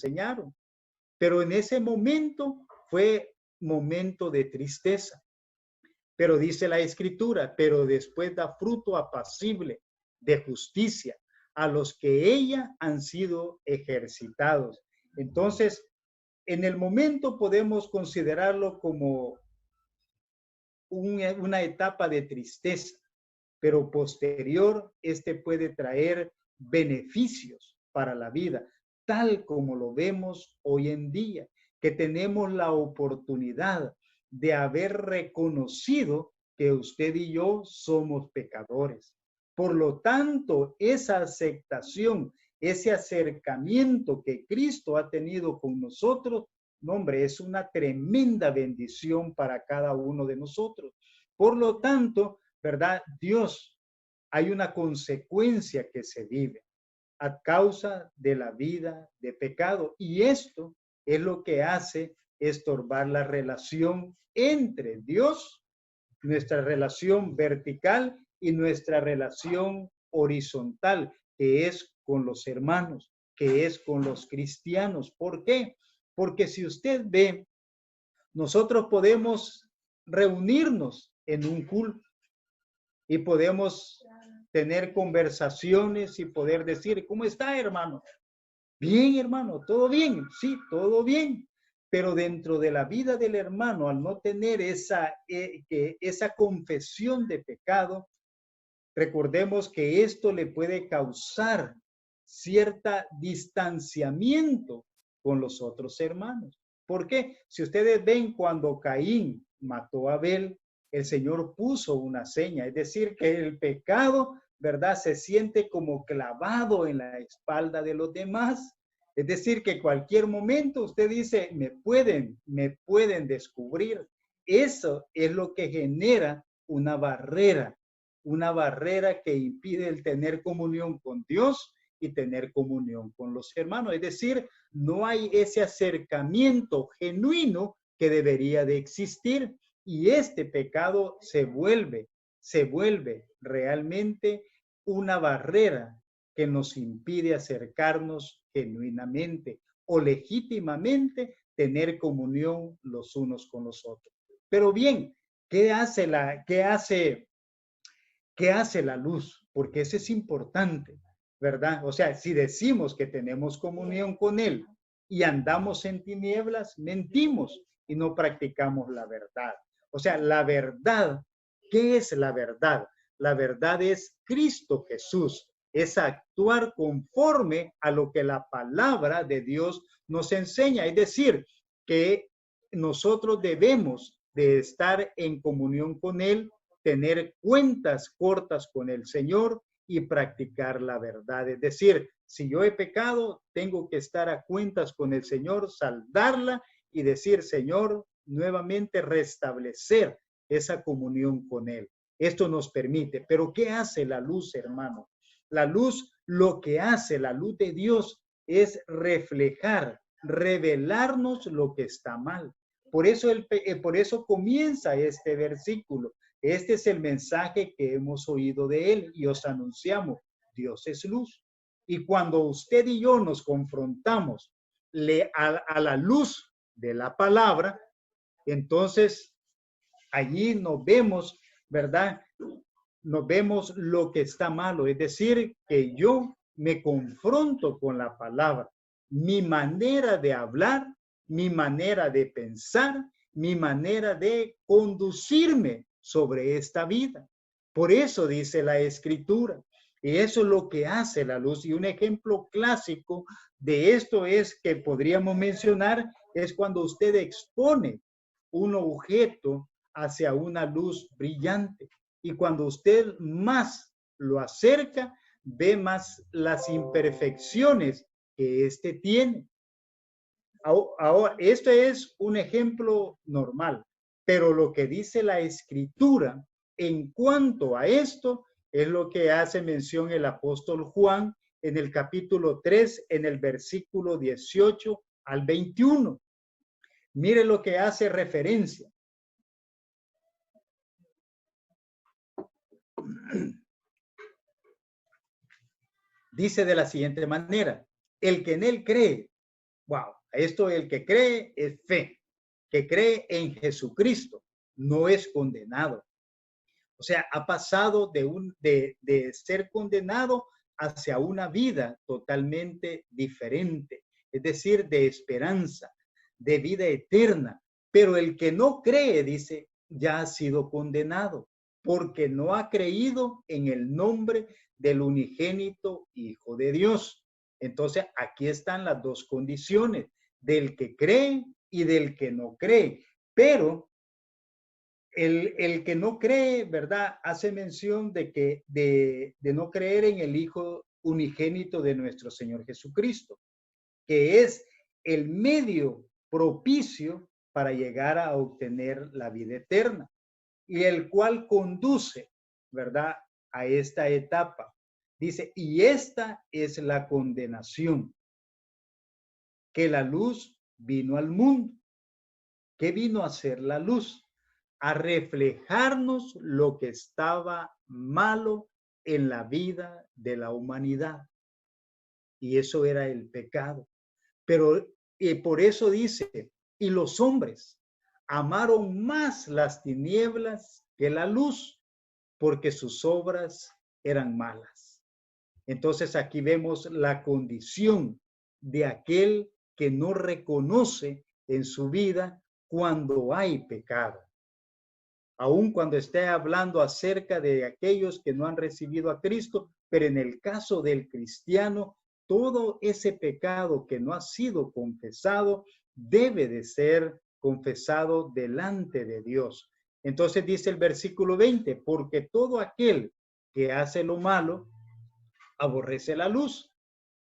enseñaron. Pero en ese momento fue momento de tristeza. Pero dice la Escritura, pero después da fruto apacible de justicia a los que ella han sido ejercitados. Entonces, en el momento podemos considerarlo como una etapa de tristeza, pero posterior, este puede traer beneficios para la vida, tal como lo vemos hoy en día, que tenemos la oportunidad de haber reconocido que usted y yo somos pecadores. Por lo tanto, esa aceptación, ese acercamiento que Cristo ha tenido con nosotros, no, hombre, es una tremenda bendición para cada uno de nosotros. Por lo tanto, ¿verdad? Dios, hay una consecuencia que se vive a causa de la vida de pecado. Y esto es lo que hace estorbar la relación entre Dios, nuestra relación vertical y nuestra relación horizontal, que es con los hermanos, que es con los cristianos. ¿Por qué? Porque si usted ve, nosotros podemos reunirnos en un culto y podemos tener conversaciones y poder decir, ¿cómo está, hermano? Bien, hermano, todo bien, sí, todo bien. Pero dentro de la vida del hermano, al no tener esa confesión de pecado, recordemos que esto le puede causar cierta distanciamiento con los otros hermanos. ¿Por qué? Si ustedes ven cuando Caín mató a Abel, el Señor puso una seña, es decir, que el pecado, ¿verdad? Se siente como clavado en la espalda de los demás. Es decir, que cualquier momento usted dice, me pueden descubrir. Eso es lo que genera una barrera que impide el tener comunión con Dios y tener comunión con los hermanos. Es decir, no hay ese acercamiento genuino que debería de existir y este pecado se vuelve realmente una barrera que nos impide acercarnos genuinamente o legítimamente tener comunión los unos con los otros. Pero bien, ¿qué hace la luz? Porque eso es importante, ¿verdad? O sea, si decimos que tenemos comunión con Él y andamos en tinieblas, mentimos y no practicamos la verdad. O sea, la verdad, ¿qué es la verdad? La verdad es Cristo Jesús, es actuar conforme a lo que la palabra de Dios nos enseña. Es decir, que nosotros debemos de estar en comunión con Él, tener cuentas cortas con el Señor y practicar la verdad. Es decir, si yo he pecado, tengo que estar a cuentas con el Señor, saldarla y decir, Señor, nuevamente restablecer esa comunión con Él. Esto nos permite. Pero ¿qué hace la luz, hermano? La luz, lo que hace la luz de Dios es reflejar, revelarnos lo que está mal. Por eso comienza este versículo. Este es el mensaje que hemos oído de Él y os anunciamos. Dios es luz. Y cuando usted y yo nos confrontamos a la luz de la palabra, entonces allí nos vemos, ¿verdad? Nos vemos lo que está malo. Es decir, que yo me confronto con la palabra. Mi manera de hablar, mi manera de pensar, mi manera de conducirme sobre esta vida. Por eso dice la Escritura. Y eso es lo que hace la luz. Y un ejemplo clásico de esto es que podríamos mencionar es cuando usted expone un objeto hacia una luz brillante. Y cuando usted más lo acerca, ve más las imperfecciones que éste tiene. Ahora, esto es un ejemplo normal, pero lo que dice la Escritura en cuanto a esto es lo que hace mención el apóstol Juan en el capítulo 3, en el versículo 18 al 21. Mire lo que hace referencia. Dice de la siguiente manera, el que en él cree Wow, esto el que cree es fe, que cree en Jesucristo, no es condenado. O sea, ha pasado de ser condenado hacia una vida totalmente diferente, es decir, de esperanza, de vida eterna. Pero el que no cree, dice, ya ha sido condenado, porque no ha creído en el nombre del unigénito Hijo de Dios. Entonces, aquí están las dos condiciones, del que cree y del que no cree. Pero el que no cree, ¿verdad? Hace mención de no creer en el Hijo unigénito de nuestro Señor Jesucristo, que es el medio propicio para llegar a obtener la vida eterna y el cual conduce, ¿verdad? A esta etapa. Dice, y esta es la condenación, que la luz vino al mundo. ¿Qué vino a hacer la luz? A reflejarnos lo que estaba malo en la vida de la humanidad. Y eso era el pecado. Pero por eso dice, y los hombres amaron más las tinieblas que la luz, porque sus obras eran malas. Entonces aquí vemos la condición de aquel que no reconoce en su vida cuando hay pecado. Aun cuando esté hablando acerca de aquellos que no han recibido a Cristo, pero en el caso del cristiano, todo ese pecado que no ha sido confesado debe de ser confesado delante de Dios. Entonces dice el versículo 20, porque todo aquel que hace lo malo aborrece la luz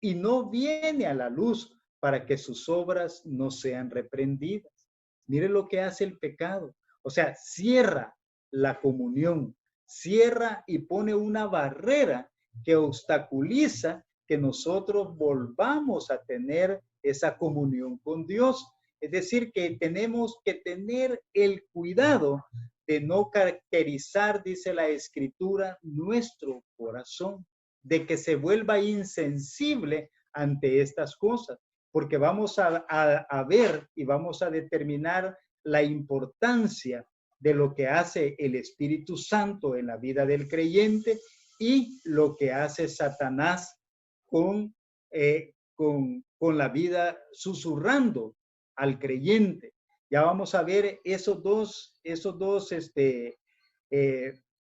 y no viene a la luz para que sus obras no sean reprendidas. Mire lo que hace el pecado. O sea, cierra la comunión, cierra y pone una barrera que obstaculiza que nosotros volvamos a tener esa comunión con Dios. Es decir, que tenemos que tener el cuidado de no caracterizar, dice la Escritura, nuestro corazón, de que se vuelva insensible ante estas cosas, porque vamos a ver y vamos a determinar la importancia de lo que hace el Espíritu Santo en la vida del creyente y lo que hace Satanás con, con la vida susurrando al creyente. Ya vamos a ver esos dos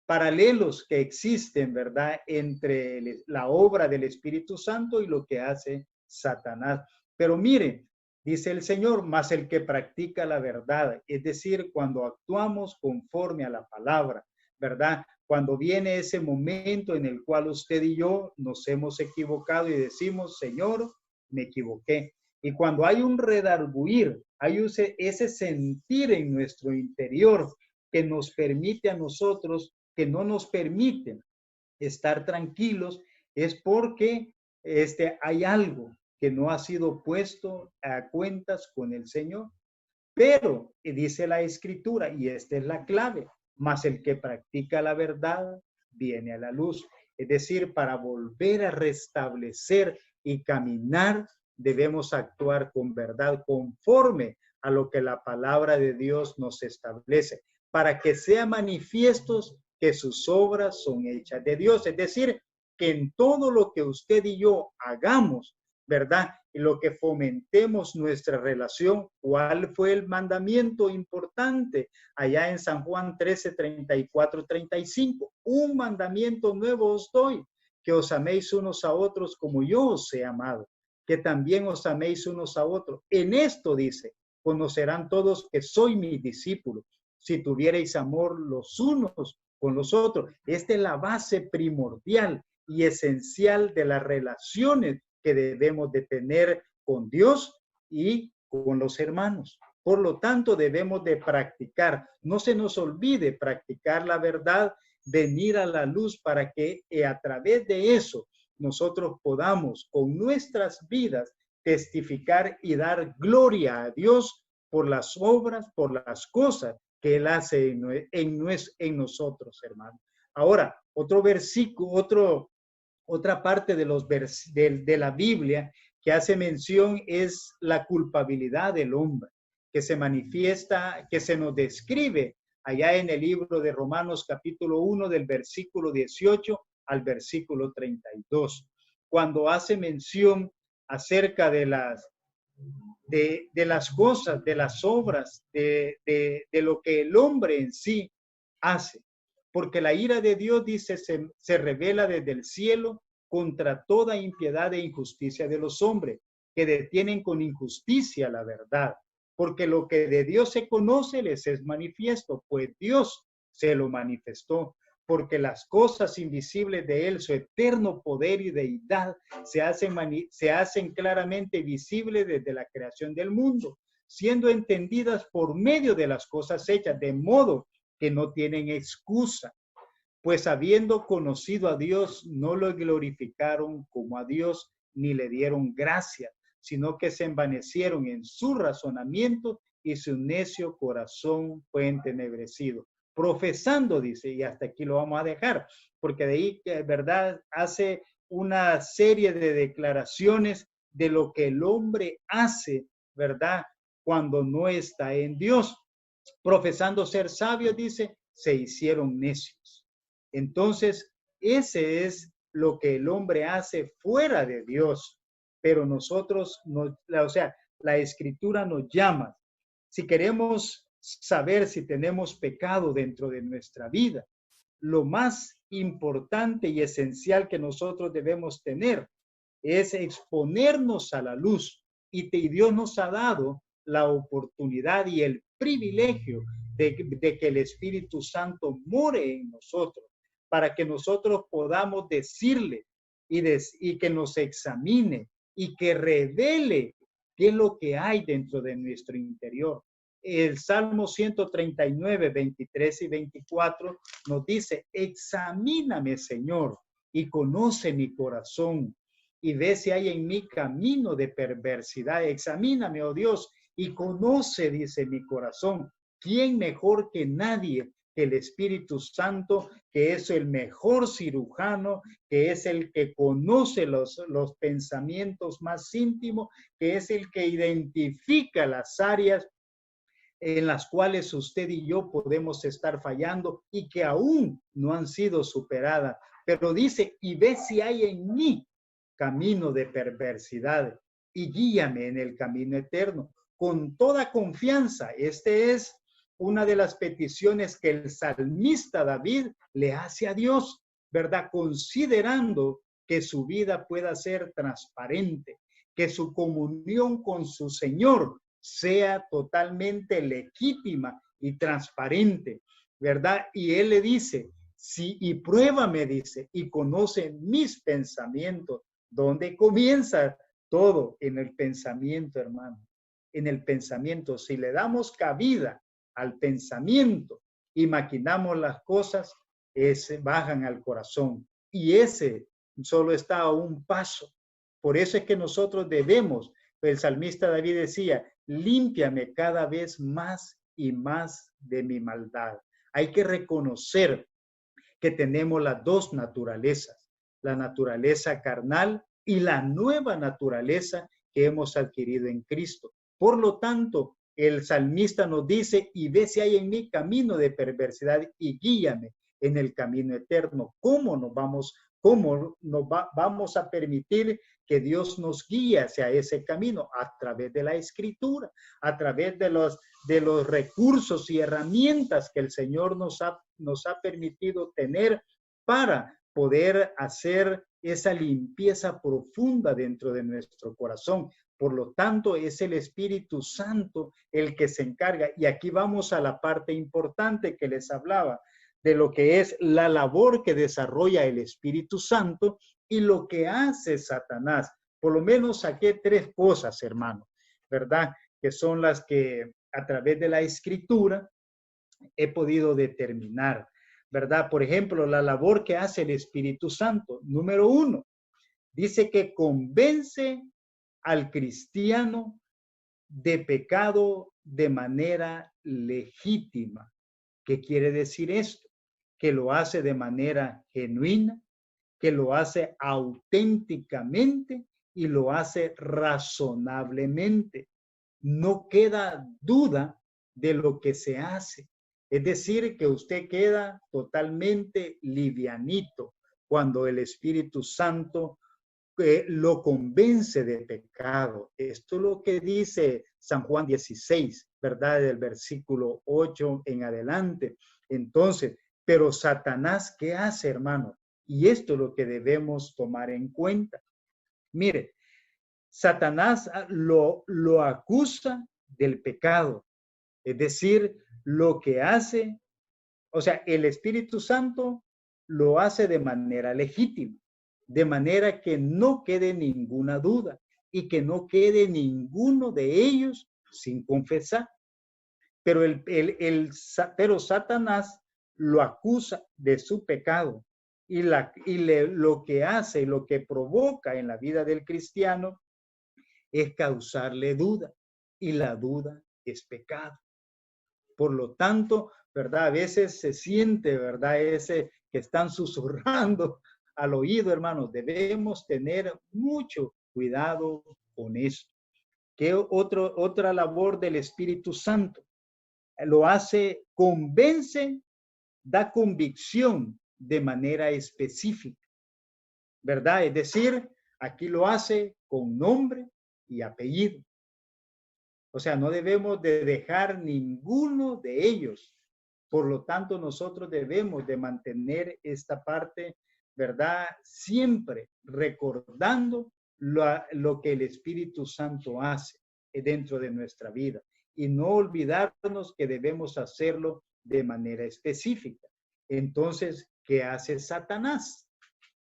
paralelos que existen, ¿verdad? Entre la obra del Espíritu Santo y lo que hace Satanás. Pero miren, dice el Señor, más el que practica la verdad, es decir, cuando actuamos conforme a la palabra, ¿verdad? Cuando viene ese momento en el cual usted y yo nos hemos equivocado y decimos, Señor, me equivoqué. Y cuando hay un redarguir, hay ese sentir en nuestro interior que nos permite a nosotros, que no nos permiten estar tranquilos, es porque hay algo que no ha sido puesto a cuentas con el Señor. Pero dice la Escritura, y esta es la clave, mas el que practica la verdad viene a la luz. Es decir, para volver a restablecer y caminar, debemos actuar con verdad conforme a lo que la palabra de Dios nos establece, para que sean manifiestos que sus obras son hechas de Dios. Es decir, que en todo lo que usted y yo hagamos, ¿verdad? Y lo que fomentemos nuestra relación. ¿Cuál fue el mandamiento importante? Allá en San Juan 13, 34, 35. Un mandamiento nuevo os doy, que os améis unos a otros como yo os he amado, que también os améis unos a otros. En esto dice, conocerán todos que soy mis discípulos, si tuvierais amor los unos con los otros. Esta es la base primordial y esencial de las relaciones que debemos de tener con Dios y con los hermanos. Por lo tanto, debemos de practicar. No se nos olvide practicar la verdad, venir a la luz para que a través de eso nosotros podamos con nuestras vidas testificar y dar gloria a Dios por las obras, por las cosas que Él hace en nosotros, hermanos. Ahora, otro versículo, otra parte de la Biblia que hace mención es la culpabilidad del hombre, que se manifiesta, que se nos describe allá en el libro de Romanos capítulo 1 del versículo 18 al versículo 32, cuando hace mención acerca de las cosas, de las obras, de lo que el hombre en sí hace. Porque la ira de Dios, dice, se revela desde el cielo contra toda impiedad e injusticia de los hombres, que detienen con injusticia la verdad. Porque lo que de Dios se conoce les es manifiesto, pues Dios se lo manifestó. Porque las cosas invisibles de Él, su eterno poder y deidad, se hacen claramente visibles desde la creación del mundo, siendo entendidas por medio de las cosas hechas, de modo que no tienen excusa. Pues habiendo conocido a Dios, no lo glorificaron como a Dios, ni le dieron gracia, sino que se envanecieron en su razonamiento y su necio corazón fue entenebrecido. Profesando, dice, y hasta aquí lo vamos a dejar, porque de ahí, verdad, hace una serie de declaraciones de lo que el hombre hace, verdad, cuando no está en Dios. Profesando ser sabios, dice, se hicieron necios. Entonces, ese es lo que el hombre hace fuera de Dios. Pero nosotros, o sea, la escritura nos llama. Si queremos saber si tenemos pecado dentro de nuestra vida, lo más importante y esencial que nosotros debemos tener es exponernos a la luz. Y Dios nos ha dado la oportunidad y el privilegio de que el Espíritu Santo more en nosotros, para que nosotros podamos decirle y que nos examine y que revele qué es lo que hay dentro de nuestro interior. El Salmo 139, 23 y 24 nos dice, examíname, Señor, y conoce mi corazón, y ve si hay en mí camino de perversidad. Examíname, oh Dios, y conoce, dice, mi corazón. ¿Quién mejor que nadie que el Espíritu Santo, que es el mejor cirujano, que es el que conoce los pensamientos más íntimos, que es el que identifica las áreas en las cuales usted y yo podemos estar fallando y que aún no han sido superadas? Pero dice, y ve si hay en mí camino de perversidad y guíame en el camino eterno. Con toda confianza, este es una de las peticiones que el salmista David le hace a Dios, ¿verdad? Considerando que su vida pueda ser transparente, que su comunión con su Señor sea totalmente legítima y transparente, ¿verdad? Y él le dice, sí, y pruébame, dice, y conoce mis pensamientos. ¿Dónde comienza todo? En el pensamiento, hermano. En el pensamiento. Si le damos cabida al pensamiento y maquinamos las cosas, bajan al corazón. Y ese solo está a un paso. Por eso es que nosotros debemos, el salmista David decía, límpiame cada vez más y más de mi maldad. Hay que reconocer que tenemos las dos naturalezas, la naturaleza carnal y la nueva naturaleza que hemos adquirido en Cristo. Por lo tanto, el salmista nos dice, y ve si hay en mí camino de perversidad y guíame en el camino eterno. ¿Cómo vamos a permitir que Dios nos guíe hacia ese camino? A través de la Escritura, a través de los recursos y herramientas que el Señor nos ha permitido tener para poder hacer esa limpieza profunda dentro de nuestro corazón. Por lo tanto, es el Espíritu Santo el que se encarga. Y aquí vamos a la parte importante que les hablaba, de lo que es la labor que desarrolla el Espíritu Santo y lo que hace Satanás. Por lo menos saqué tres cosas, hermano, ¿verdad? Que son las que a través de la Escritura he podido determinar, ¿verdad? Por ejemplo, la labor que hace el Espíritu Santo. Número 1, dice que convence al cristiano de pecado de manera legítima. ¿Qué quiere decir esto? Que lo hace de manera genuina, que lo hace auténticamente y lo hace razonablemente. No queda duda de lo que se hace. Es decir, que usted queda totalmente livianito cuando el Espíritu Santo lo convence de pecado. Esto es lo que dice San Juan 16, ¿verdad? Del versículo 8 en adelante. Entonces, pero Satanás, ¿qué hace, hermano? Y esto es lo que debemos tomar en cuenta. Mire, Satanás lo acusa del pecado. Es decir, lo que hace, o sea, el Espíritu Santo lo hace de manera legítima, de manera que no quede ninguna duda y que no quede ninguno de ellos sin confesar. Pero, pero Satanás lo acusa de su pecado lo que hace, lo que provoca en la vida del cristiano es causarle duda y la duda es pecado. Por lo tanto, ¿verdad? A veces se siente, ¿verdad? Ese que están susurrando al oído, hermanos. Debemos tener mucho cuidado con esto. ¿Qué otra labor del Espíritu Santo? Lo hace, convence, da convicción de manera específica, ¿verdad? Es decir, aquí lo hace con nombre y apellido. O sea, no debemos de dejar ninguno de ellos. Por lo tanto, nosotros debemos de mantener esta parte, ¿verdad? Siempre recordando lo que el Espíritu Santo hace dentro de nuestra vida y no olvidarnos que debemos hacerlo de manera específica. Entonces, ¿qué hace Satanás?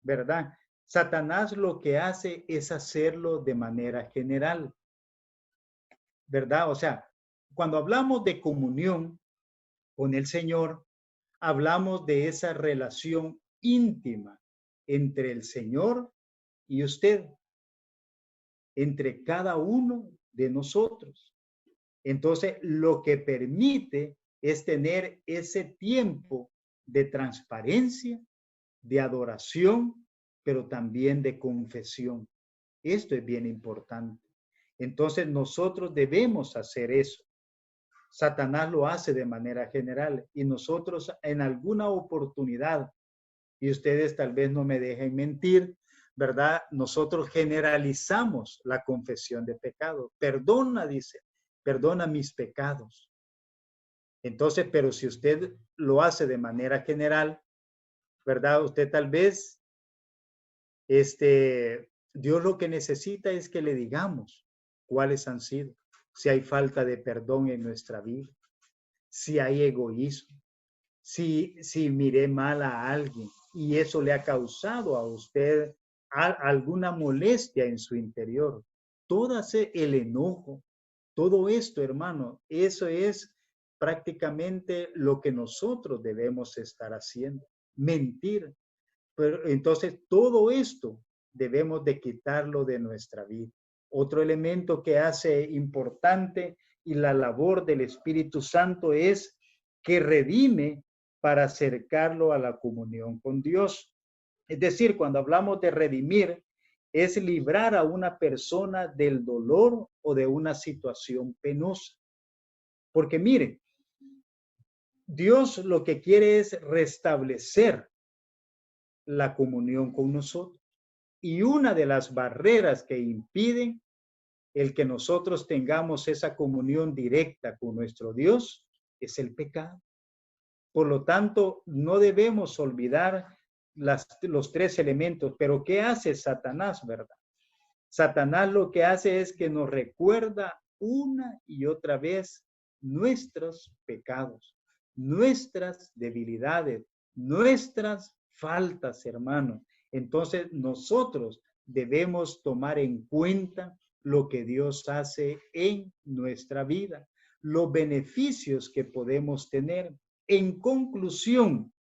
¿Verdad? Satanás lo que hace es hacerlo de manera general. ¿Verdad? O sea, cuando hablamos de comunión con el Señor, hablamos de esa relación íntima entre el Señor y usted, entre cada uno de nosotros. Entonces, lo que permite es tener ese tiempo de transparencia, de adoración, pero también de confesión. Esto es bien importante. Entonces, nosotros debemos hacer eso. Satanás lo hace de manera general y nosotros en alguna oportunidad, y ustedes tal vez no me dejen mentir, ¿verdad? Nosotros generalizamos la confesión de pecado. Perdona, dice, perdona mis pecados. Entonces, pero si usted lo hace de manera general, ¿verdad? Usted tal vez, Dios lo que necesita es que le digamos cuáles han sido, si hay falta de perdón en nuestra vida, si hay egoísmo, si miré mal a alguien y eso le ha causado a usted alguna molestia en su interior, todo el enojo, todo esto, hermano, eso es prácticamente lo que nosotros debemos estar haciendo, mentir. Pero entonces todo esto debemos de quitarlo de nuestra vida. Otro elemento que hace importante y la labor del Espíritu Santo es que redime para acercarlo a la comunión con Dios. Es decir, cuando hablamos de redimir, es librar a una persona del dolor o de una situación penosa. Porque miren, Dios lo que quiere es restablecer la comunión con nosotros. Y una de las barreras que impiden el que nosotros tengamos esa comunión directa con nuestro Dios es el pecado. Por lo tanto, no debemos olvidar los tres elementos. Pero ¿qué hace Satanás, verdad? Satanás lo que hace es que nos recuerda una y otra vez nuestros pecados, nuestras debilidades, nuestras faltas, hermano. Entonces nosotros debemos tomar en cuenta lo que Dios hace en nuestra vida, los beneficios que podemos tener. En conclusión,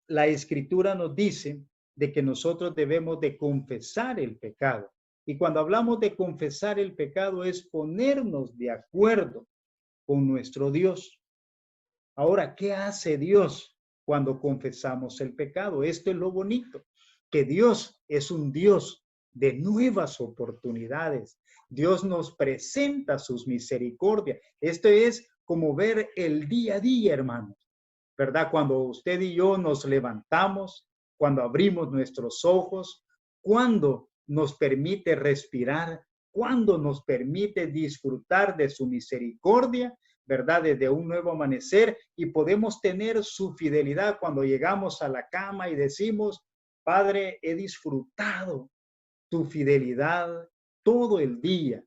la Escritura nos dice de que nosotros debemos de confesar el pecado. Y cuando hablamos de confesar el pecado es ponernos de acuerdo con nuestro Dios. Ahora, ¿qué hace Dios cuando confesamos el pecado? Esto es lo bonito, que Dios es un Dios de nuevas oportunidades. Dios nos presenta sus misericordias. Esto es como ver el día a día, hermanos, ¿verdad? Cuando usted y yo nos levantamos, cuando abrimos nuestros ojos, cuando nos permite respirar, cuando nos permite disfrutar de su misericordia, ¿verdad? Desde un nuevo amanecer, y podemos tener su fidelidad cuando llegamos a la cama y decimos, Padre, he disfrutado tu fidelidad todo el día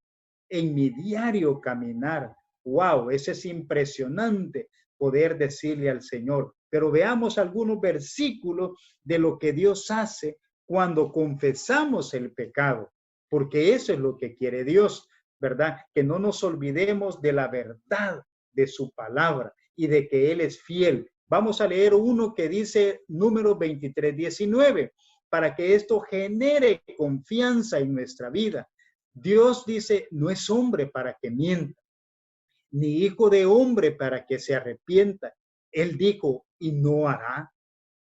en mi diario caminar. Wow, eso es impresionante poder decirle al Señor. Pero veamos algunos versículos de lo que Dios hace cuando confesamos el pecado, porque eso es lo que quiere Dios, ¿verdad? Que no nos olvidemos de la verdad de su palabra y de que Él es fiel. Vamos a leer uno que dice Números 23:19, para que esto genere confianza en nuestra vida. Dios dice, no es hombre para que mienta, ni hijo de hombre para que se arrepienta. Él dijo, y no hará.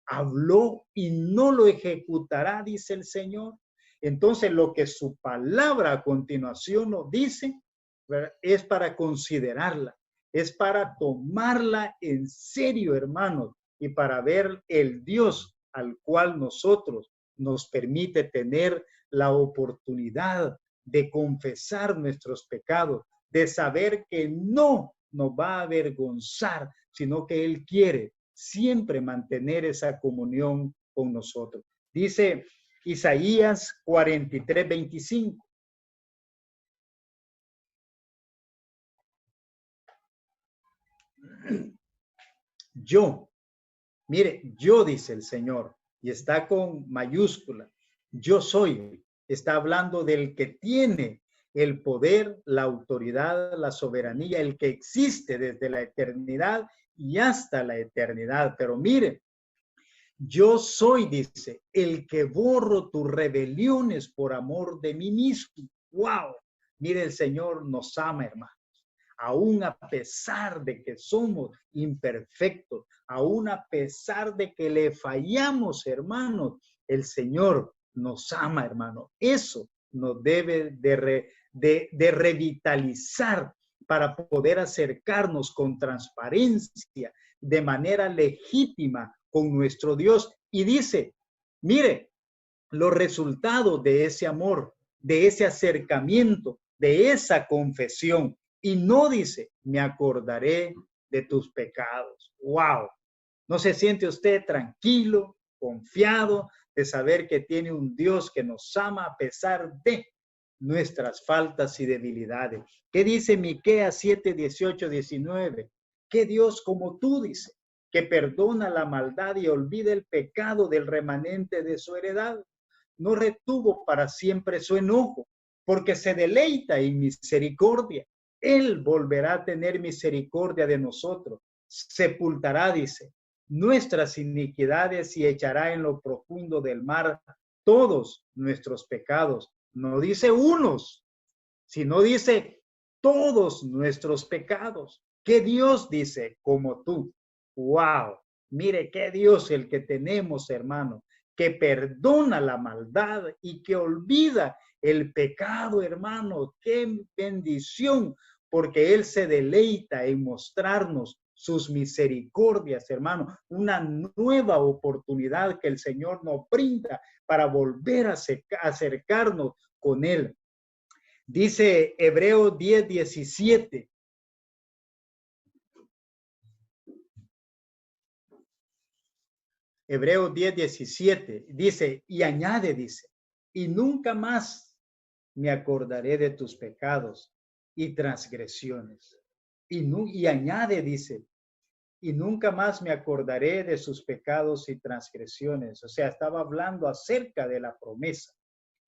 Habló y no lo ejecutará, dice el Señor. Entonces, lo que su palabra a continuación nos dice, ¿verdad?, es para considerarla, es para tomarla en serio, hermanos, y para ver el Dios al cual nosotros nos permite tener la oportunidad de confesar nuestros pecados, de saber que no nos va a avergonzar, sino que Él quiere siempre mantener esa comunión con nosotros. Dice Isaías 43:25. Yo, mire, yo, dice el Señor, y está con mayúscula, yo soy, está hablando del que tiene el poder, la autoridad, la soberanía, el que existe desde la eternidad y hasta la eternidad. Pero mire, yo soy, dice, el que borro tus rebeliones por amor de mí mismo. ¡Wow! Mire, el Señor nos ama, hermano. Aún a pesar de que somos imperfectos, aún a pesar de que le fallamos, hermanos, el Señor nos ama, hermano. Eso nos debe de revitalizar para poder acercarnos con transparencia, de manera legítima con nuestro Dios. Y dice, mire, los resultados de ese amor, de ese acercamiento, de esa confesión. Y no dice, me acordaré de tus pecados. ¡Wow! ¿No se siente usted tranquilo, confiado de saber que tiene un Dios que nos ama a pesar de nuestras faltas y debilidades? ¿Qué dice Miqueas 7:18-19? ¿Qué Dios como tú, dice, que perdona la maldad y olvida el pecado del remanente de su heredad? No retuvo para siempre su enojo, porque se deleita en misericordia. Él volverá a tener misericordia de nosotros. Sepultará, dice, nuestras iniquidades y echará en lo profundo del mar todos nuestros pecados. No dice unos, sino dice todos nuestros pecados. ¿Qué Dios dice como tú? ¡Wow! Mire qué Dios el que tenemos, hermano, que perdona la maldad y que olvida el pecado, hermano. ¡Qué bendición! Porque Él se deleita en mostrarnos sus misericordias, hermano. Una nueva oportunidad que el Señor nos brinda para volver a acercarnos con Él. Dice Hebreos 10:17. Hebreos 10:17 dice, y añade, dice, y nunca más me acordaré de tus pecados y transgresiones. Y añade, dice, y nunca más me acordaré de sus pecados y transgresiones. O sea, estaba hablando acerca de la promesa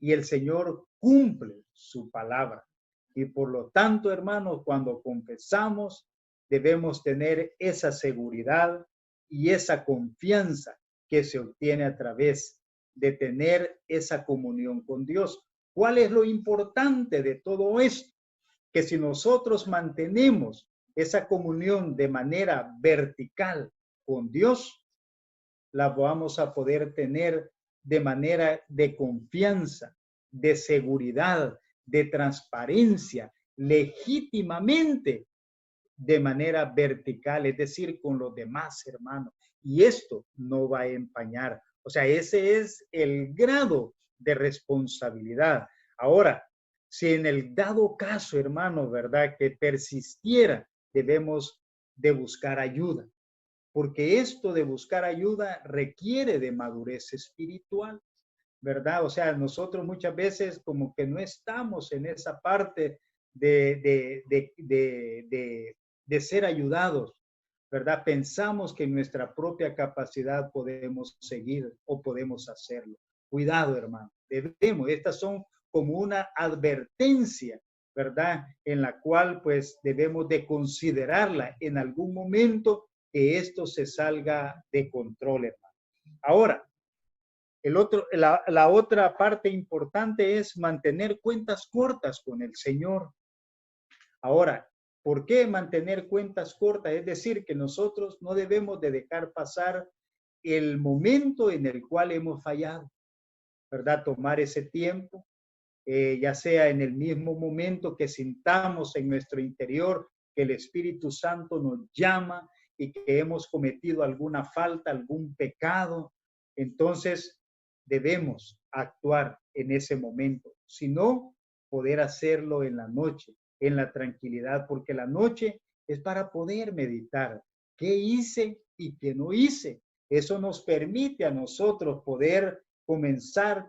y el Señor cumple su palabra. Y por lo tanto, hermanos, cuando confesamos, debemos tener esa seguridad y esa confianza que se obtiene a través de tener esa comunión con Dios. ¿Cuál es lo importante de todo esto? Que si nosotros mantenemos esa comunión de manera vertical con Dios, la vamos a poder tener de manera de confianza, de seguridad, de transparencia, legítimamente, de manera vertical, es decir, con los demás hermanos. Y esto no va a empañar. O sea, ese es el grado de responsabilidad. Ahora, si en el dado caso, hermano, ¿verdad?, que persistiera, debemos de buscar ayuda, porque esto de buscar ayuda requiere de madurez espiritual, ¿verdad? O sea, nosotros muchas veces como que no estamos en esa parte de ser ayudados, ¿verdad? Pensamos que en nuestra propia capacidad podemos seguir o podemos hacerlo. Cuidado, hermano. Debemos, estas son como una advertencia, ¿verdad? En la cual pues debemos de considerarla en algún momento que esto se salga de control, hermano. Ahora, la otra parte importante es mantener cuentas cortas con el Señor. Ahora, ¿por qué mantener cuentas cortas? Es decir, que nosotros no debemos de dejar pasar el momento en el cual hemos fallado, ¿verdad? Tomar ese tiempo, ya sea en el mismo momento que sintamos en nuestro interior que el Espíritu Santo nos llama y que hemos cometido alguna falta, algún pecado, entonces debemos actuar en ese momento. Si no, poder hacerlo en la noche, en la tranquilidad, porque la noche es para poder meditar qué hice y qué no hice. Eso nos permite a nosotros poder comenzar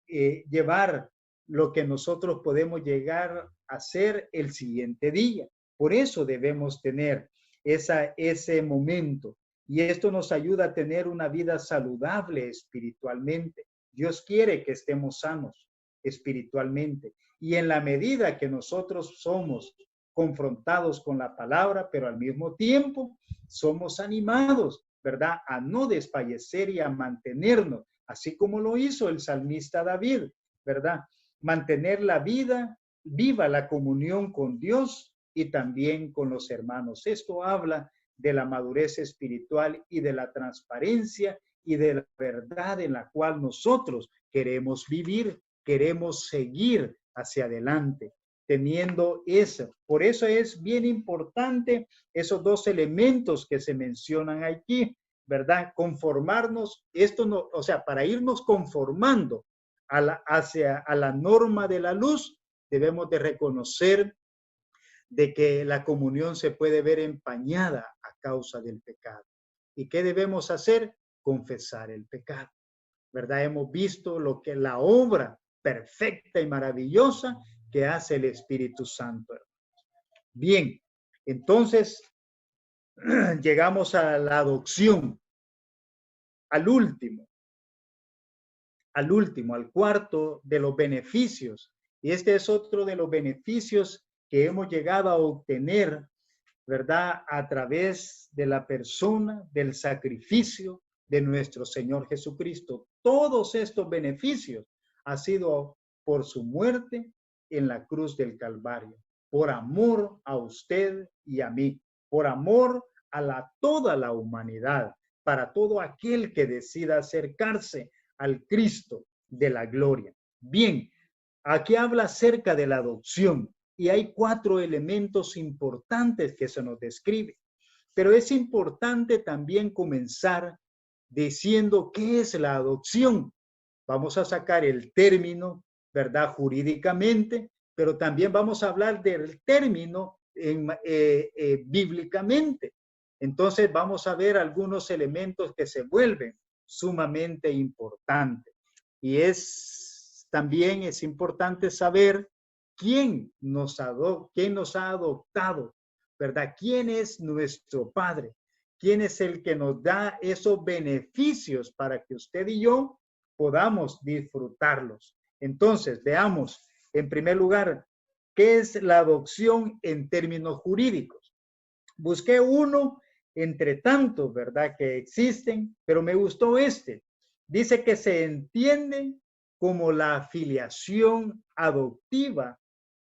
llevar lo que nosotros podemos llegar a hacer el siguiente día. Por eso debemos tener ese momento. Y esto nos ayuda a tener una vida saludable espiritualmente. Dios quiere que estemos sanos espiritualmente. Y en la medida que nosotros somos confrontados con la palabra, pero al mismo tiempo somos animados, ¿verdad?, a no desfallecer y a mantenernos, así como lo hizo el salmista David, ¿verdad? Mantener la vida, viva la comunión con Dios y también con los hermanos. Esto habla de la madurez espiritual y de la transparencia y de la verdad en la cual nosotros queremos vivir, queremos seguir hacia adelante, teniendo eso. Por eso es bien importante esos dos elementos que se mencionan aquí, ¿verdad? Conformarnos, esto no, o sea, para irnos conformando hacia la norma de la luz, debemos de reconocer de que la comunión se puede ver empañada a causa del pecado. ¿Y qué debemos hacer? Confesar el pecado, ¿verdad? Hemos visto lo que la obra perfecta y maravillosa que hace el Espíritu Santo. Bien, entonces llegamos a la adopción, al último, al cuarto de los beneficios. Y este es otro de los beneficios que hemos llegado a obtener, ¿verdad?, a través de la persona, del sacrificio de nuestro Señor Jesucristo. Todos estos beneficios han sido por su muerte en la cruz del Calvario, por amor a usted y a mí, por amor a toda la humanidad, para todo aquel que decida acercarse al Cristo de la gloria. Bien, aquí habla acerca de la adopción y hay 4 elementos importantes que se nos describe. Pero es importante también comenzar diciendo qué es la adopción. Vamos a sacar el término, ¿verdad?, jurídicamente, pero también vamos a hablar del término bíblicamente. Entonces vamos a ver algunos elementos que se vuelven sumamente importantes. Y también es importante saber quién nos ha adoptado, ¿verdad? ¿Quién es nuestro Padre? ¿Quién es el que nos da esos beneficios para que usted y yo podamos disfrutarlos? Entonces, veamos, en primer lugar, ¿qué es la adopción en términos jurídicos? Busqué uno entre tantos, ¿verdad?, que existen, pero me gustó este. Dice que se entiende como la afiliación adoptiva,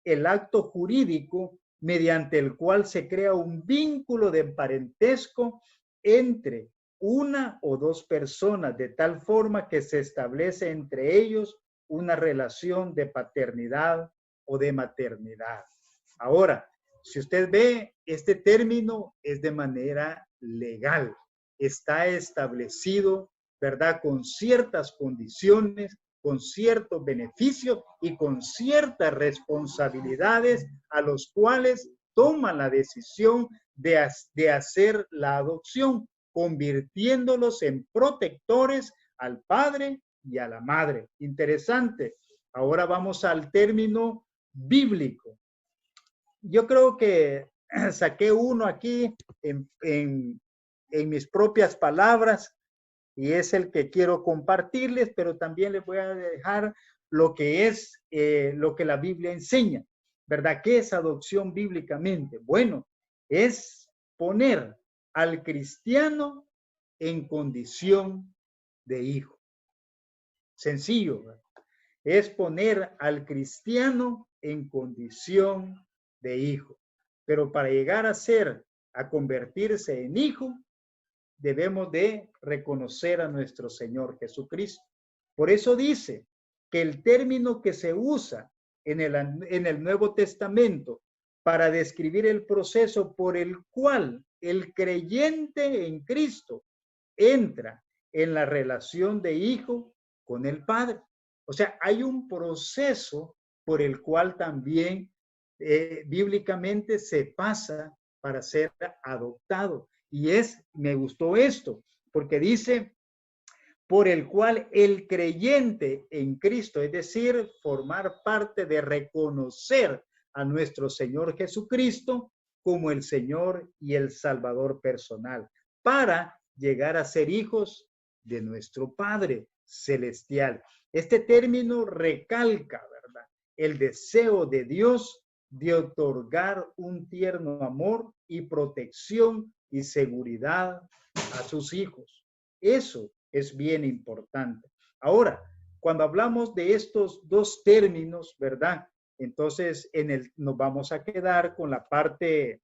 el acto jurídico mediante el cual se crea un vínculo de parentesco entre una o dos personas, de tal forma que se establece entre ellos una relación de paternidad o de maternidad. Ahora, si usted ve, este término es de manera legal, está establecido, ¿verdad? Con ciertas condiciones, con ciertos beneficios y con ciertas responsabilidades a los cuales toman la decisión de hacer la adopción, convirtiéndolos en protectores al padre y a la madre. Interesante. Ahora vamos al término bíblico. Yo creo que saqué uno aquí en mis propias palabras y es el que quiero compartirles, pero también les voy a dejar lo que es lo que la Biblia enseña, ¿verdad? ¿Qué es adopción bíblicamente? Bueno, es poner al cristiano en condición de hijo. Sencillo, ¿verdad? Es poner al cristiano en condición de hijo. Pero para llegar a convertirse en hijo, debemos de reconocer a nuestro Señor Jesucristo. Por eso dice que el término que se usa en el Nuevo Testamento para describir el proceso por el cual el creyente en Cristo entra en la relación de hijo con el Padre. O sea, hay un proceso por el cual también bíblicamente se pasa para ser adoptado. Y me gustó esto, porque dice, por el cual el creyente en Cristo, es decir, formar parte de reconocer a nuestro Señor Jesucristo como el Señor y el Salvador personal, para llegar a ser hijos de nuestro Padre celestial. Este término recalca, ¿verdad?, el deseo de Dios de otorgar un tierno amor y protección y seguridad a sus hijos. Eso es bien importante. Ahora, cuando hablamos de estos dos términos, ¿verdad? Entonces, nos vamos a quedar con la parte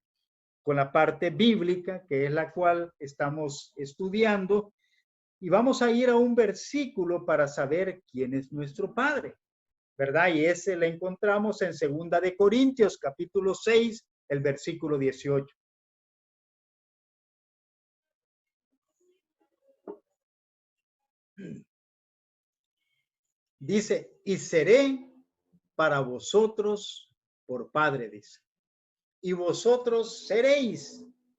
bíblica, que es la cual estamos estudiando, y vamos a ir a un versículo para saber quién es nuestro Padre, ¿verdad? Y ese lo encontramos en 2 de Corintios, capítulo 6, el versículo 18. Dice, y seré para vosotros por Padre, dice. Y vosotros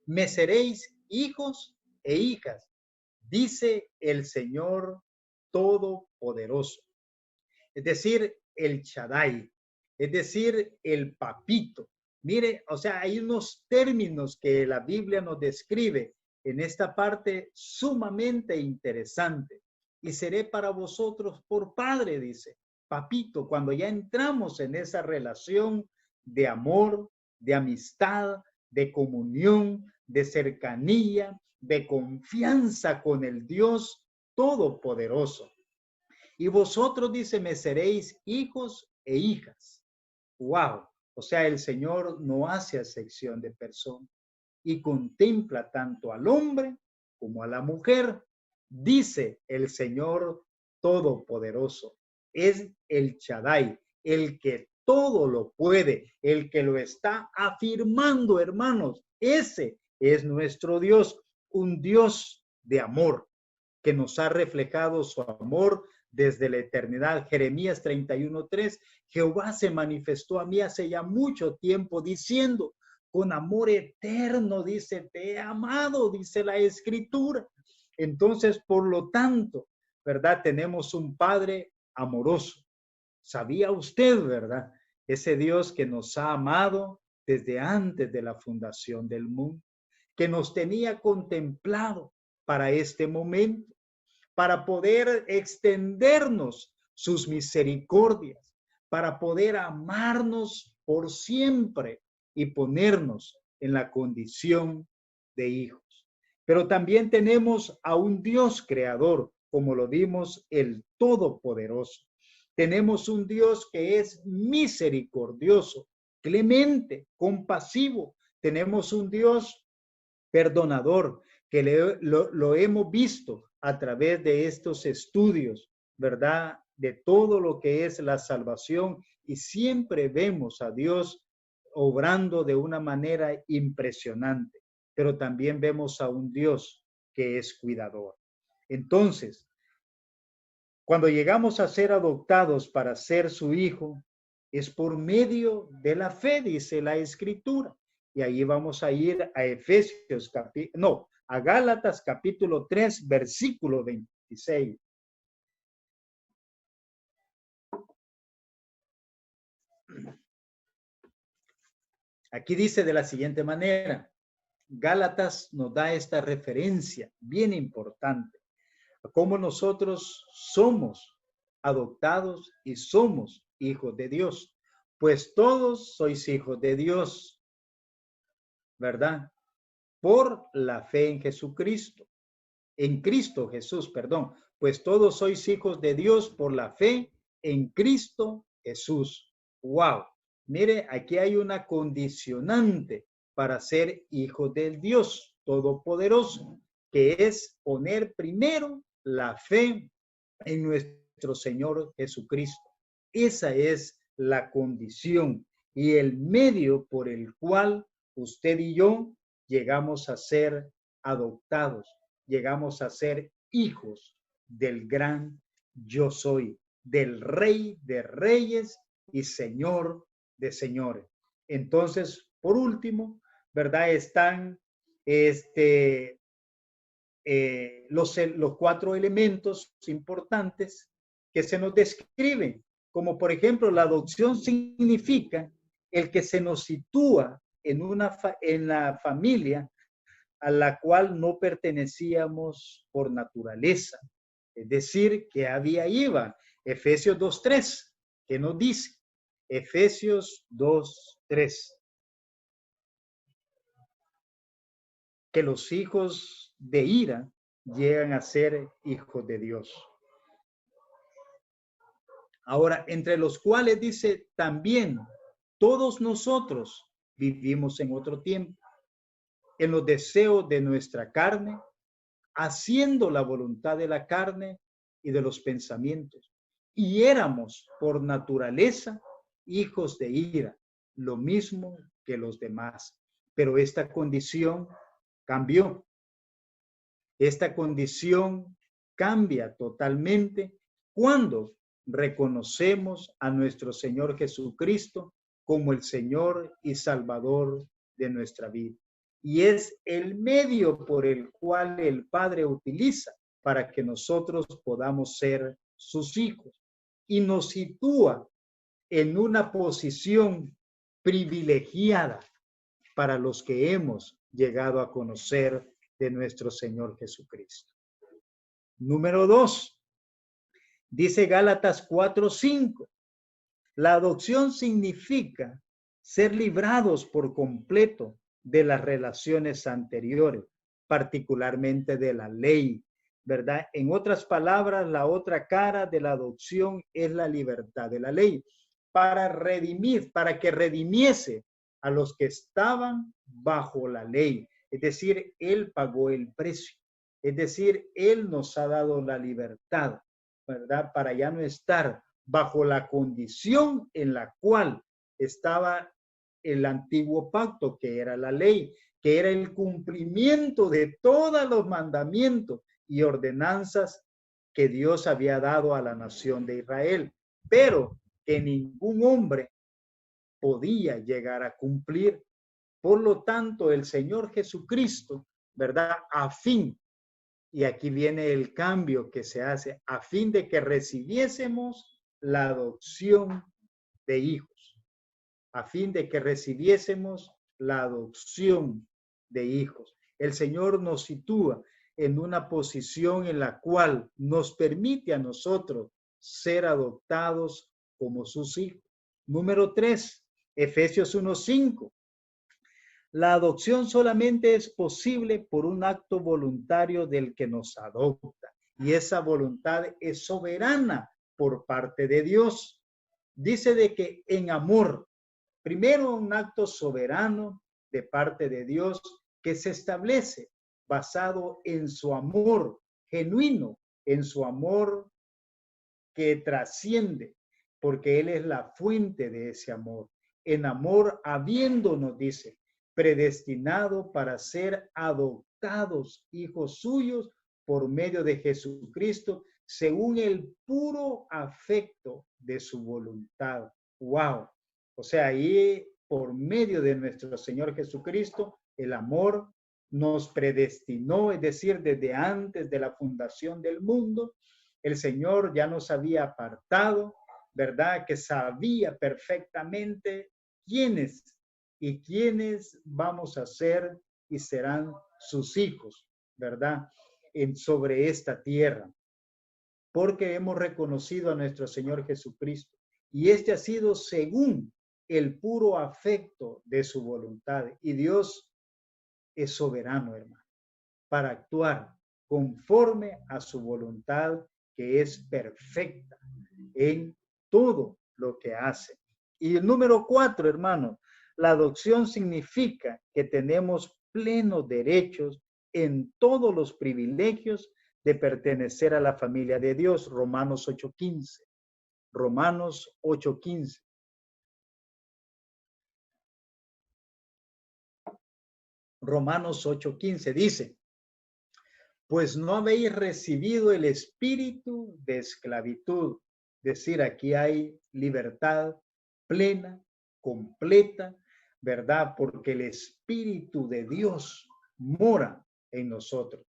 me seréis hijos e hijas, dice el Señor Todopoderoso. Es decir, el Shaddai, es decir, el papito. Mire, o sea, hay unos términos que la Biblia nos describe en esta parte sumamente interesante. Y seré para vosotros por padre, dice, papito, cuando ya entramos en esa relación de amor, de amistad, de comunión, de cercanía, de confianza con el Dios Todopoderoso. Y vosotros, dice, me seréis hijos e hijas. Wow. O sea, el Señor no hace acepción de persona y contempla tanto al hombre como a la mujer. Dice el Señor Todopoderoso. Es el Shaddai, el que todo lo puede, el que lo está afirmando, hermanos. Ese es nuestro Dios, un Dios de amor que nos ha reflejado su amor desde la eternidad. Jeremías 31:3, Jehová se manifestó a mí hace ya mucho tiempo diciendo, con amor eterno, dice, te he amado, dice la Escritura. Entonces, por lo tanto, ¿verdad? Tenemos un Padre amoroso. ¿Sabía usted, verdad? Ese Dios que nos ha amado desde antes de la fundación del mundo, que nos tenía contemplado para este momento, para poder extendernos sus misericordias, para poder amarnos por siempre y ponernos en la condición de hijos. Pero también tenemos a un Dios creador, como lo vimos, el Todopoderoso. Tenemos un Dios que es misericordioso, clemente, compasivo. Tenemos un Dios perdonador. que lo hemos visto a través de estos estudios, ¿verdad? De todo lo que es la salvación, y siempre vemos a Dios obrando de una manera impresionante, pero también vemos a un Dios que es cuidador. Entonces, cuando llegamos a ser adoptados para ser su hijo, es por medio de la fe, dice la Escritura. Y ahí vamos a ir a Efesios, a Gálatas capítulo 3, versículo 26. Aquí dice de la siguiente manera, Gálatas nos da esta referencia bien importante, a cómo nosotros somos adoptados y somos hijos de Dios. Pues todos sois hijos de Dios, ¿verdad? Por la fe en Jesucristo, en Cristo Jesús, perdón. Pues todos sois hijos de Dios por la fe en Cristo Jesús. ¡Wow! Mire, aquí hay una condicionante para ser hijo del Dios Todopoderoso, que es poner primero la fe en nuestro Señor Jesucristo. Esa es la condición y el medio por el cual usted y yo llegamos a ser adoptados, llegamos a ser hijos del gran yo soy, del Rey de Reyes y Señor de Señores. Entonces, por último, ¿verdad? Están los 4 elementos importantes que se nos describen, como por ejemplo la adopción significa el que se nos sitúa en la familia a la cual no pertenecíamos por naturaleza, es decir, que había iba. Efesios 2:3, que nos dice, Efesios 2:3, que los hijos de ira llegan a ser hijos de Dios. Ahora, entre los cuales dice también, todos nosotros vivimos en otro tiempo, en los deseos de nuestra carne, haciendo la voluntad de la carne y de los pensamientos. Y éramos por naturaleza hijos de ira, lo mismo que los demás. Pero esta condición cambió. Esta condición cambia totalmente cuando reconocemos a nuestro Señor Jesucristo como el Señor y Salvador de nuestra vida. Y es el medio por el cual el Padre utiliza para que nosotros podamos ser sus hijos. Y nos sitúa en una posición privilegiada para los que hemos llegado a conocer de nuestro Señor Jesucristo. Número 2, dice Gálatas 4:5, la adopción significa ser librados por completo de las relaciones anteriores, particularmente de la ley, ¿verdad? En otras palabras, la otra cara de la adopción es la libertad de la ley, para redimir, para que redimiese a los que estaban bajo la ley. Es decir, Él pagó el precio. Es decir, Él nos ha dado la libertad, ¿verdad? Para ya no estar bajo la condición en la cual estaba el antiguo pacto, que era la ley, que era el cumplimiento de todos los mandamientos y ordenanzas que Dios había dado a la nación de Israel, pero que ningún hombre podía llegar a cumplir. Por lo tanto, el Señor Jesucristo, ¿verdad? A fin, y aquí viene el cambio que se hace, a fin de que recibiésemos la adopción de hijos, a fin de que recibiésemos la adopción de hijos. El Señor nos sitúa en una posición en la cual nos permite a nosotros ser adoptados como sus hijos. Número 3, Efesios 1:5. La adopción solamente es posible por un acto voluntario del que nos adopta, y esa voluntad es soberana por parte de Dios. Dice de que en amor, primero un acto soberano de parte de Dios que se establece basado en su amor genuino, en su amor que trasciende, porque Él es la fuente de ese amor. En amor, habiéndonos, dice, predestinado para ser adoptados hijos suyos por medio de Jesucristo, según el puro afecto de su voluntad. ¡Wow! O sea, ahí por medio de nuestro Señor Jesucristo, el amor nos predestinó, es decir, desde antes de la fundación del mundo, el Señor ya nos había apartado, ¿verdad? Que sabía perfectamente quiénes y quiénes vamos a ser y serán sus hijos, ¿verdad? Sobre esta tierra, porque hemos reconocido a nuestro Señor Jesucristo. Y este ha sido según el puro afecto de su voluntad. Y Dios es soberano, hermano, para actuar conforme a su voluntad, que es perfecta en todo lo que hace. Y el número 4, hermano, la adopción significa que tenemos plenos derechos en todos los privilegios de pertenecer a la familia de Dios. Romanos 8:15. Romanos 8:15. Romanos 8:15 dice, pues no habéis recibido el espíritu de esclavitud. Es decir, aquí hay libertad plena, completa, ¿verdad? Porque el Espíritu de Dios mora en nosotros.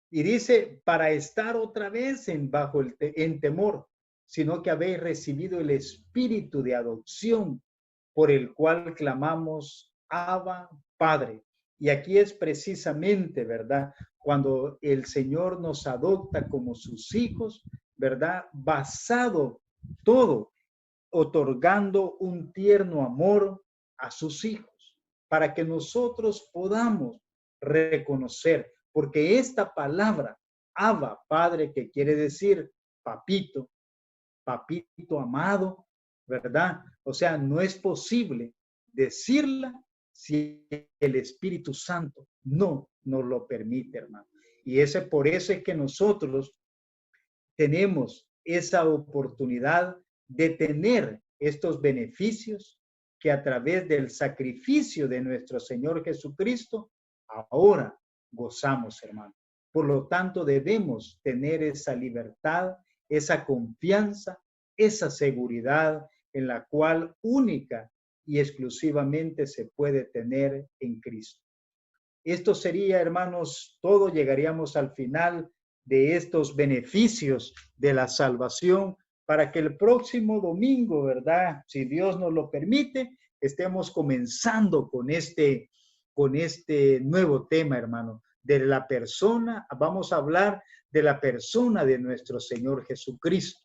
Y dice, para estar otra vez en temor, sino que habéis recibido el espíritu de adopción, por el cual clamamos, Abba, Padre. Y aquí es precisamente, ¿verdad? Cuando el Señor nos adopta como sus hijos, ¿verdad? Basado todo, otorgando un tierno amor a sus hijos, para que nosotros podamos reconocer, porque esta palabra, Abba, Padre, que quiere decir papito, papito amado, ¿verdad? O sea, no es posible decirla si el Espíritu Santo no nos lo permite, hermano. Y por eso es que nosotros tenemos esa oportunidad de tener estos beneficios que a través del sacrificio de nuestro Señor Jesucristo ahora gozamos, hermano. Por lo tanto, debemos tener esa libertad, esa confianza, esa seguridad en la cual única y exclusivamente se puede tener en Cristo. Esto sería, hermanos, todo. Llegaríamos al final de estos beneficios de la salvación para que el próximo domingo, ¿verdad? Si Dios nos lo permite, estemos comenzando con este nuevo tema, hermano, de la persona. Vamos a hablar de la persona de nuestro Señor Jesucristo,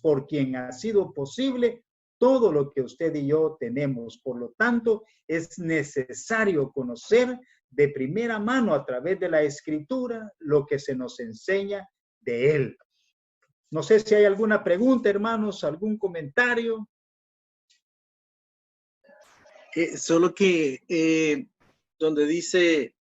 por quien ha sido posible todo lo que usted y yo tenemos. Por lo tanto, es necesario conocer de primera mano a través de la Escritura lo que se nos enseña de Él. No sé si hay alguna pregunta, hermanos, algún comentario. Solo que donde dice,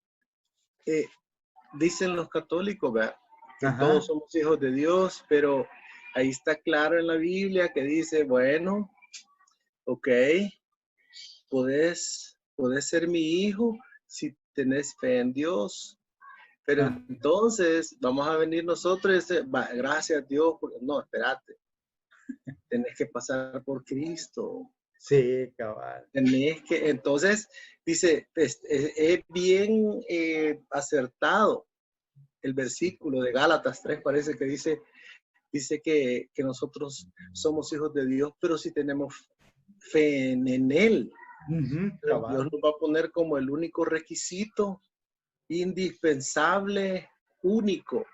dicen los católicos, ¿verdad? Que todos somos hijos de Dios, pero ahí está claro en la Biblia que dice, bueno, ok, podés ser mi hijo si tenés fe en Dios. Pero entonces vamos a venir nosotros y decir, gracias a Dios, porque no, espérate, tenés que pasar por Cristo. Sí, cabal. Tenés que, entonces, dice, es bien acertado el versículo de Gálatas 3, parece que dice que nosotros somos hijos de Dios, pero si tenemos fe en Él. Dios nos va a poner como el único requisito, indispensable, único,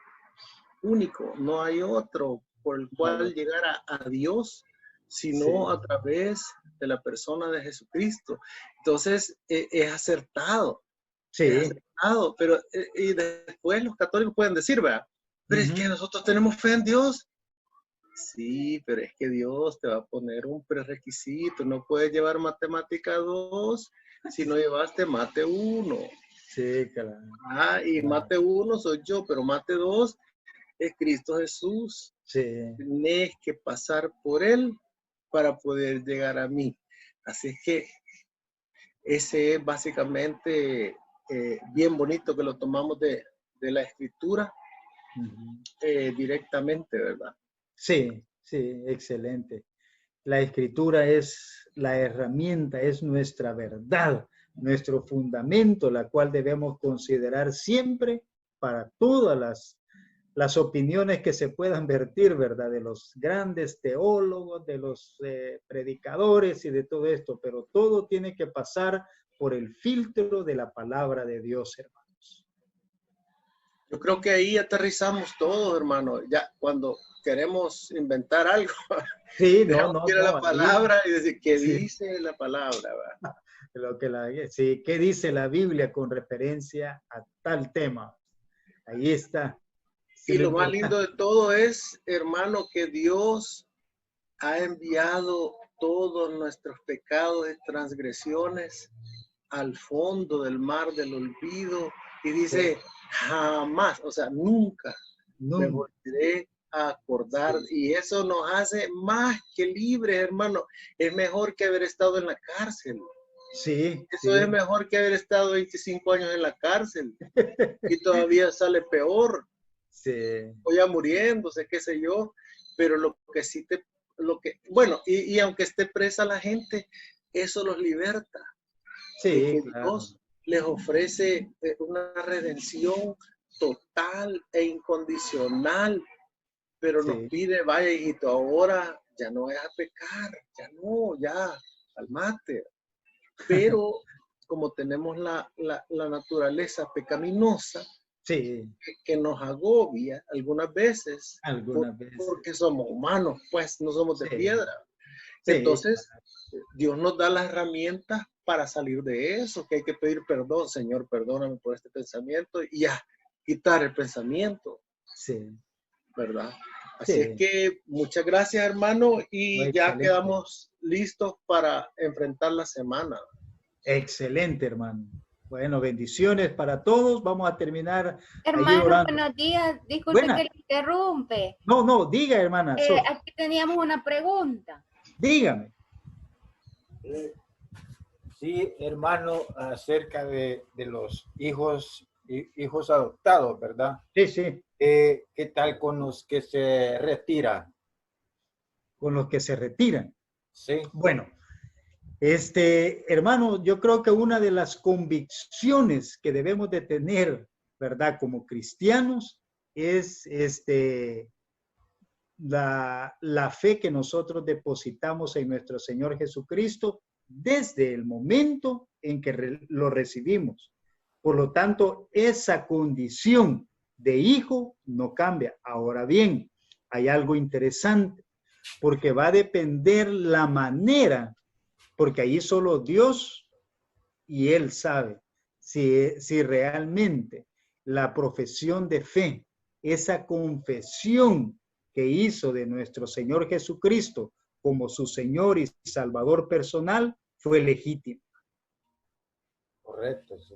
no hay otro por el cual llegar a Dios, sino a través de la persona de Jesucristo. Entonces, es acertado. Sí. Es acertado, pero y después los católicos pueden decir, ¿verdad? Pero es que nosotros tenemos fe en Dios. Sí, pero es que Dios te va a poner un prerequisito. No puedes llevar matemática 2 si no llevaste mate 1. Sí, claro. Y mate uno soy yo, pero mate dos es Cristo Jesús. Sí. Tienes que pasar por Él para poder llegar a mí. Así es que ese es básicamente bien bonito que lo tomamos de la escritura directamente, ¿verdad? Sí, sí, excelente. La escritura es la herramienta, es nuestra verdad, nuestro fundamento, la cual debemos considerar siempre para todas las opiniones que se puedan vertir, ¿verdad? De los grandes teólogos, de los predicadores y de todo esto, pero todo tiene que pasar por el filtro de la palabra de Dios, hermanos. Yo creo que ahí aterrizamos todo, hermano. Ya cuando queremos inventar algo, Sí, dejamos no, ir a la ahí, palabra y decir, ¿qué sí, dice la palabra? ¿Verdad? sí, ¿qué dice la Biblia con referencia a tal tema? Ahí está. Sí, Y lo lo más importante. lindo de todo es, hermano, que Dios ha enviado todos nuestros pecados y transgresiones al fondo del mar del olvido y dice, jamás, o sea, nunca me Nunca. volveré a acordar. Sí, Y eso nos hace más que libres, hermano. Es mejor que haber estado en la cárcel. sí, Eso es sí. mejor que haber estado 25 años en la cárcel y todavía sale peor, Sí, o ya muriéndose, qué sé yo. Pero lo que sí te, lo que, bueno, y aunque esté presa la gente, eso los liberta, de sí, que claro. Dios les ofrece una redención total e incondicional, pero nos Sí, pide, vaya hijito, ahora ya no vayas a pecar, ya no, ya, calmate. Pero como tenemos la naturaleza pecaminosa, sí, que nos agobia algunas veces, algunas veces. porque somos humanos, pues no somos de Sí, piedra. sí, Entonces, Dios nos da las herramientas para salir de eso, que hay que pedir perdón, Señor, perdóname por este pensamiento, y ya, quitar el pensamiento, sí, ¿verdad? Así es sí. que muchas gracias, hermano, No, y ya excelente. quedamos listos para enfrentar la semana. Excelente, hermano. Bueno, bendiciones para todos. Vamos a terminar allí Hermano, orando. buenos días. Disculpe que Buena. le interrumpe. No, no, diga, hermana Sofi. Aquí teníamos una pregunta. Dígame. Sí, hermano, acerca de los hijos adoptados, ¿verdad? Sí, sí. ¿Qué tal con los que se retiran? Con los que se retiran. Sí, Bueno, hermano, yo creo que una de las convicciones que debemos de tener, ¿verdad? Como cristianos, es la fe que nosotros depositamos en nuestro Señor Jesucristo desde el momento en que lo recibimos. Por lo tanto, esa condición de hijo no cambia. Ahora bien, hay algo interesante, porque va a depender la manera, porque ahí solo Dios y Él sabe si realmente la profesión de fe, esa confesión que hizo de nuestro Señor Jesucristo como su Señor y Salvador personal, fue legítima. correcto, sí.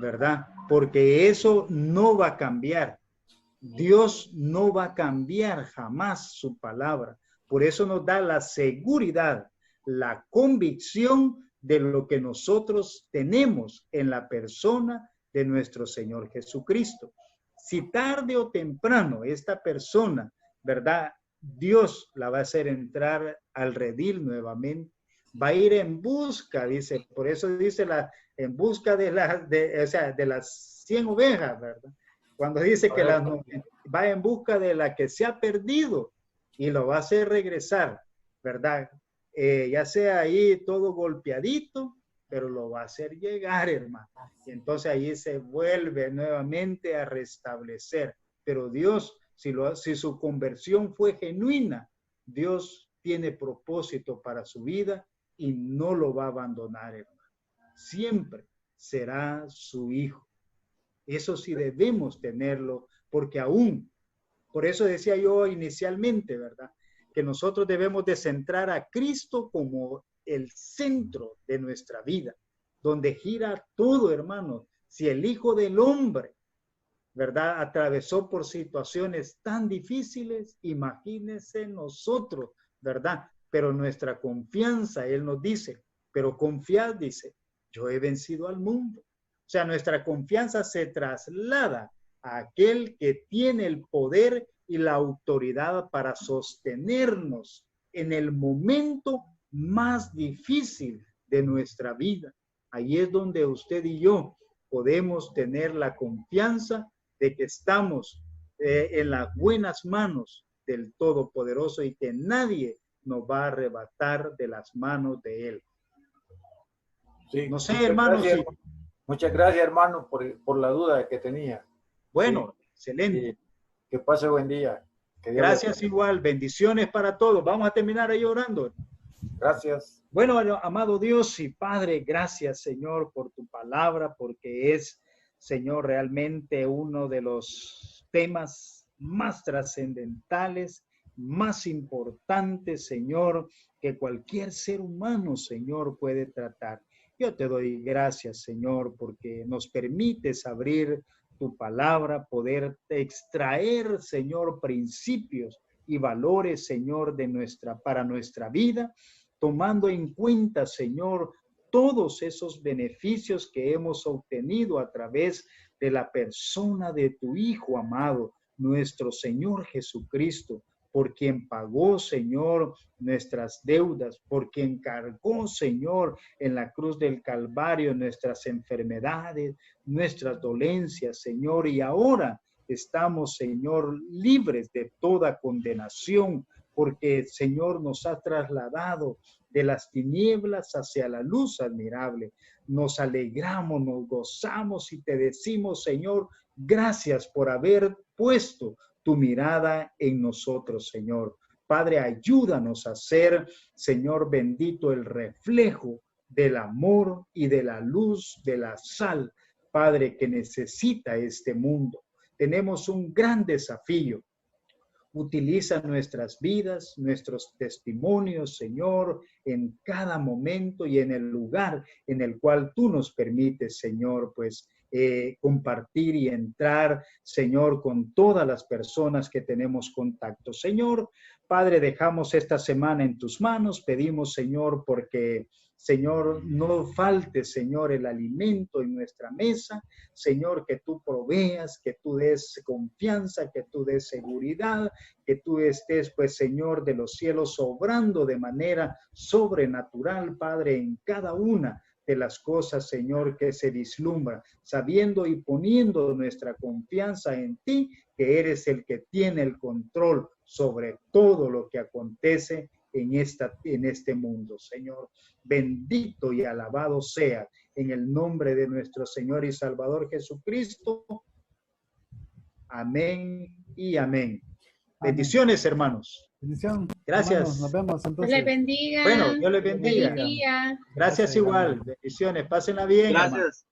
¿Verdad? Porque eso no va a cambiar. Dios no va a cambiar jamás su palabra. Por eso nos da la seguridad, la convicción de lo que nosotros tenemos en la persona de nuestro Señor Jesucristo. Si tarde o temprano esta persona, ¿verdad? Dios la va a hacer entrar al redil nuevamente, va a ir en busca, dice, por eso dice en busca de las 100 ovejas, ¿verdad? Cuando dice que va en busca de la que se ha perdido y lo va a hacer regresar, ¿verdad? Ya sea ahí todo golpeadito, pero lo va a hacer llegar, hermano. Y entonces ahí se vuelve nuevamente a restablecer. Pero Dios, si su conversión fue genuina, Dios tiene propósito para su vida y no lo va a abandonar, hermano. Siempre será su hijo. Eso sí debemos tenerlo, porque aún, por eso decía yo inicialmente, ¿verdad? Que nosotros debemos de centrar a Cristo como el centro de nuestra vida, donde gira todo, hermano. Si el Hijo del Hombre, ¿verdad?, atravesó por situaciones tan difíciles, imagínense nosotros, ¿verdad? Pero nuestra confianza, Él nos dice, pero confiad, dice, yo he vencido al mundo. O sea, nuestra confianza se traslada a aquel que tiene el poder y la autoridad para sostenernos en el momento más difícil de nuestra vida. Ahí es donde usted y yo podemos tener la confianza de que estamos en las buenas manos del Todopoderoso y que nadie nos va a arrebatar de las manos de Él. Sí, No sé, hermano. Muchas gracias, hermano, por la duda que tenía. Bueno, Sí. excelente. Que pase buen día. Gracias igual. Bendiciones para todos. Vamos a terminar ahí orando. Gracias. Bueno, amado Dios y Padre, gracias, Señor, por tu palabra, porque es, Señor, realmente uno de los temas más trascendentales, más importantes, Señor, que cualquier ser humano, Señor, puede tratar. Yo te doy gracias, Señor, porque nos permites abrir tu palabra, poder extraer, Señor, principios y valores, Señor, para nuestra vida, tomando en cuenta, Señor, todos esos beneficios que hemos obtenido a través de la persona de tu Hijo amado, nuestro Señor Jesucristo, por quien pagó, Señor, nuestras deudas, por quien cargó, Señor, en la cruz del Calvario nuestras enfermedades, nuestras dolencias, Señor, y ahora estamos, Señor, libres de toda condenación, porque, Señor, nos ha trasladado de las tinieblas hacia la luz admirable. Nos alegramos, nos gozamos y te decimos, Señor, gracias por haber puesto tu mirada en nosotros, Señor. Padre, ayúdanos a ser, Señor bendito, el reflejo del amor y de la luz, de la sal, Padre, que necesita este mundo. Tenemos un gran desafío. Utiliza nuestras vidas, nuestros testimonios, Señor, en cada momento y en el lugar en el cual tú nos permites, Señor, pues compartir y entrar, Señor, con todas las personas que tenemos contacto. Señor, Padre, dejamos esta semana en tus manos, pedimos, Señor, porque, Señor, no falte, Señor, el alimento en nuestra mesa, Señor, que tú proveas, que tú des confianza, que tú des seguridad, que tú estés, pues, Señor, de los cielos obrando de manera sobrenatural, Padre, en cada una de las cosas, Señor, que se vislumbra, sabiendo y poniendo nuestra confianza en ti, que eres el que tiene el control sobre todo lo que acontece en este mundo, Señor. Bendito y alabado sea en el nombre de nuestro Señor y Salvador Jesucristo. Amén y amén. Bendiciones, hermanos. Bendición. Gracias. Hermanos, nos vemos entonces. Dios les bendiga. Bueno, Dios les bendiga. Feliz día. Gracias igual. Bendiciones. Pásenla bien. Gracias.